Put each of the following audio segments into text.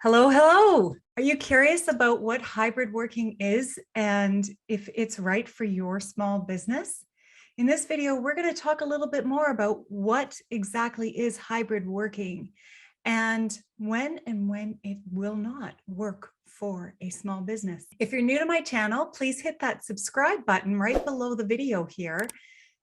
Hello, hello. Are you curious about what hybrid working is and if it's right for your small business? In this video, we're going to talk a little bit more about what exactly is hybrid working and when it will not work for a small business. If you're new to my channel, please hit that subscribe button right below the video here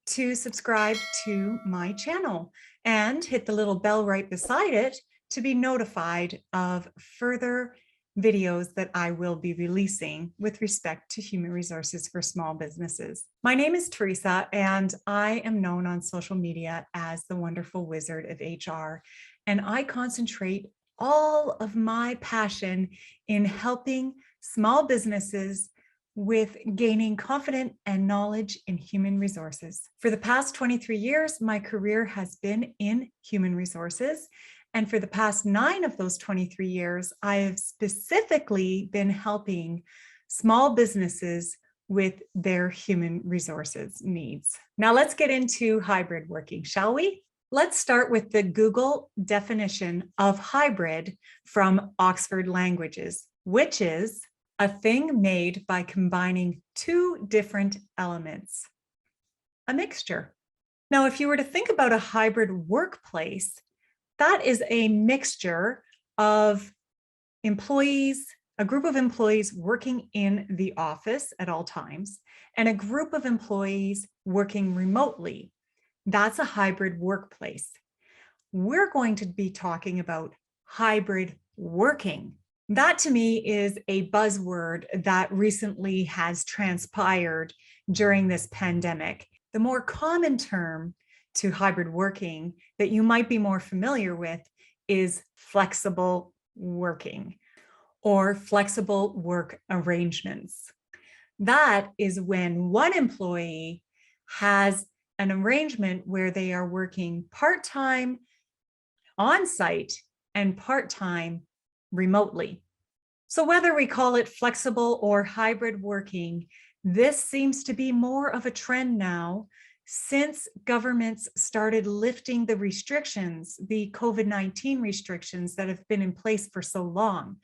to subscribe to my channel and hit the little bell right beside it to be notified of further videos that I will be releasing with respect to human resources for small businesses. My name is Teresa, and I am known on social media as the Wonderful Wizard of HR, and I concentrate all of my passion in helping small businesses with gaining confidence and knowledge in human resources. For the past 23 years, my career has been in human resources. And for the past 9 of those 23 years, I have specifically been helping small businesses with their human resources needs. Now let's get into hybrid working, shall we? Let's start with the Google definition of hybrid from Oxford Languages, which is a thing made by combining two different elements, a mixture. Now, if you were to think about a hybrid workplace, that is a mixture of employees, a group of employees working in the office at all times, and a group of employees working remotely. That's a hybrid workplace. We're going to be talking about hybrid working. That to me is a buzzword that recently has transpired during this pandemic. The more common term to hybrid working that you might be more familiar with is flexible working or flexible work arrangements. That is when one employee has an arrangement where they are working part-time on-site and part-time remotely. So whether we call it flexible or hybrid working, this seems to be more of a trend now since governments started lifting the restrictions, the COVID-19 restrictions that have been in place for so long.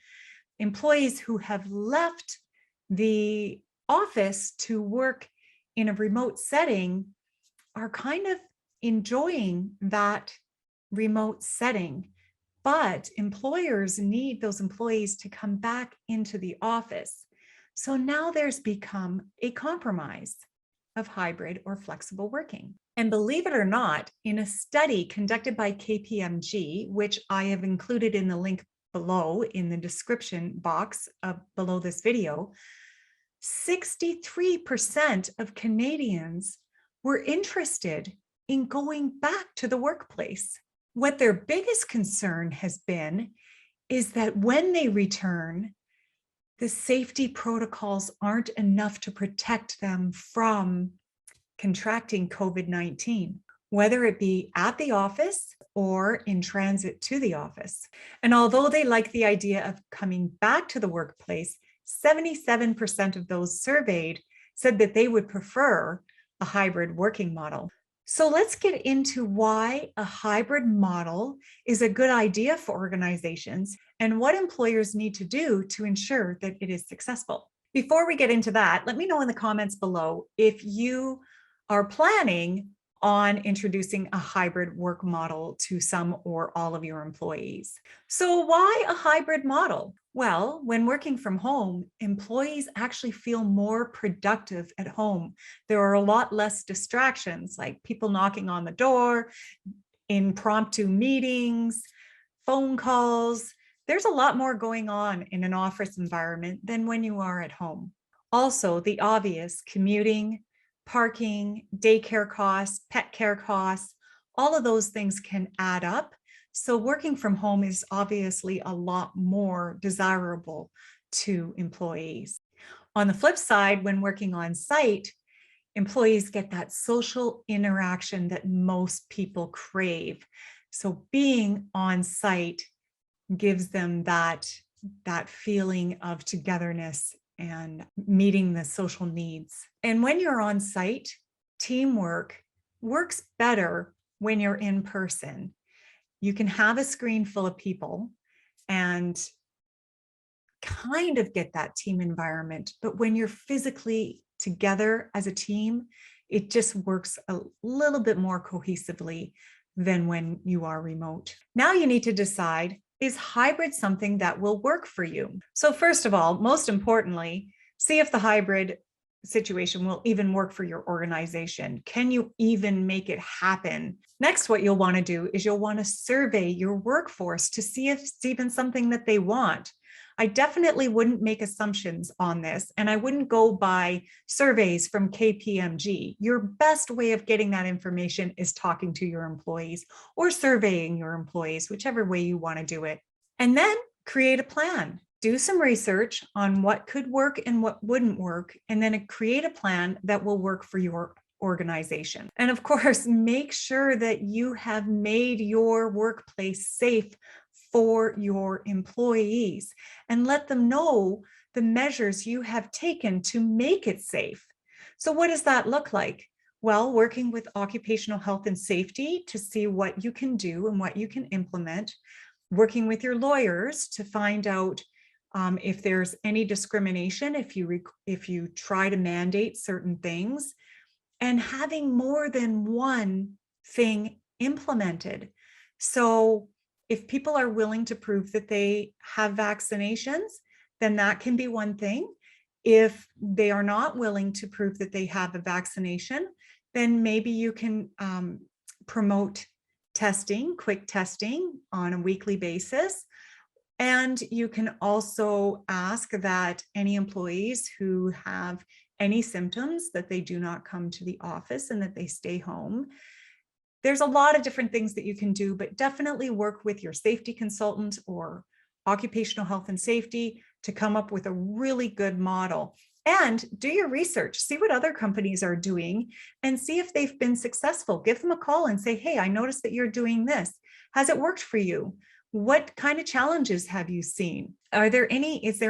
Employees who have left the office to work in a remote setting are kind of enjoying that remote setting, but employers need those employees to come back into the office. So now there's become a compromise of hybrid or flexible working. And believe it or not, in a study conducted by KPMG, which I have included in the link below in the description box below this video, 63% of Canadians were interested in going back to the workplace. What their biggest concern has been is that when they return, the safety protocols aren't enough to protect them from contracting COVID-19, whether it be at the office or in transit to the office. And although they like the idea of coming back to the workplace, 77% of those surveyed said that they would prefer a hybrid working model. So let's get into why a hybrid model is a good idea for organizations and what employers need to do to ensure that it is successful. Before we get into that, let me know in the comments below if you are planning on introducing a hybrid work model to some or all of your employees. So why a hybrid model? Well, when working from home, employees actually feel more productive at home. There are a lot less distractions, like people knocking on the door, impromptu meetings, phone calls. There's a lot more going on in an office environment than when you are at home. Also, the obvious: commuting, parking, daycare costs, pet care costs, all of those things can add up. So working from home is obviously a lot more desirable to employees. On the flip side, when working on site, employees get that social interaction that most people crave. So being on site gives them that feeling of togetherness and meeting the social needs. And when you're on site, teamwork works better when you're in person. You can have a screen full of people and kind of get that team environment. But when you're physically together as a team, it just works a little bit more cohesively than when you are remote. Now you need to decide, is hybrid something that will work for you? So first of all, most importantly, see if the hybrid situation will even work for your organization. Can you even make it happen? Next, what you'll want to do is you'll want to survey your workforce to see if it's even something that they want. I definitely wouldn't make assumptions on this, and I wouldn't go by surveys from KPMG. Your best way of getting that information is talking to your employees or surveying your employees, whichever way you want to do it. And then create a plan. Do some research on what could work and what wouldn't work, and then create a plan that will work for your organization. And of course, make sure that you have made your workplace safe for your employees and let them know the measures you have taken to make it safe. So what does that look like? Well, working with occupational health and safety to see what you can do and what you can implement, working with your lawyers to find out if there's any discrimination, if you try to mandate certain things, and having more than one thing implemented. So if people are willing to prove that they have vaccinations, then that can be one thing. If they are not willing to prove that they have a vaccination, then maybe you can promote testing, quick testing on a weekly basis. And you can also ask that any employees who have any symptoms that they do not come to the office and that they stay home. There's a lot of different things that you can do, but definitely work with your safety consultant or occupational health and safety to come up with a really good model. And do your research, see what other companies are doing and see if they've been successful. Give them a call and say, hey, I noticed that you're doing this. Has it worked for you? What kind of challenges have you seen? Is there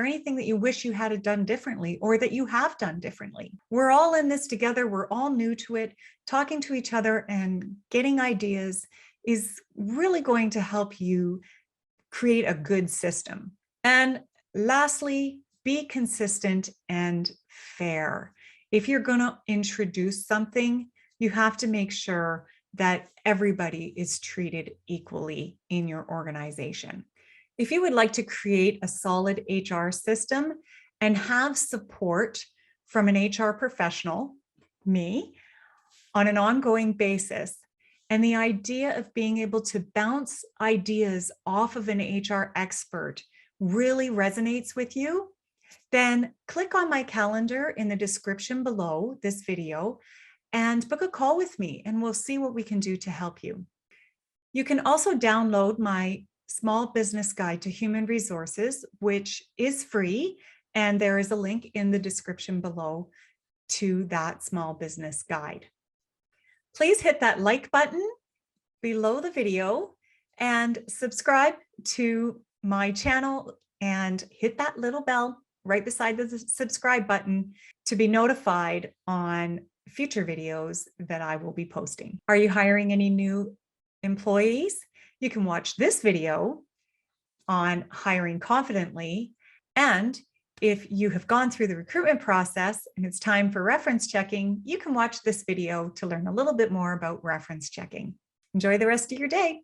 anything that you wish you had done differently or that you have done differently? We're all in this together. We're all new to it. Talking to each other and getting ideas is really going to help you create a good system. And lastly, be consistent and fair. If you're going to introduce something, you have to make sure that everybody is treated equally in your organization. If you would like to create a solid HR system and have support from an HR professional, me, on an ongoing basis, and the idea of being able to bounce ideas off of an HR expert really resonates with you, then click on my calendar in the description below this video and book a call with me, and we'll see what we can do to help you. You can also download my Small Business Guide to Human Resources, which is free, and there is a link in the description below to that small business guide. Please hit that like button below the video and subscribe to my channel and hit that little bell right beside the subscribe button to be notified on future videos that I will be posting. Are you hiring any new employees? You can watch this video on hiring confidently. And if you have gone through the recruitment process and it's time for reference checking, you can watch this video to learn a little bit more about reference checking. Enjoy the rest of your day.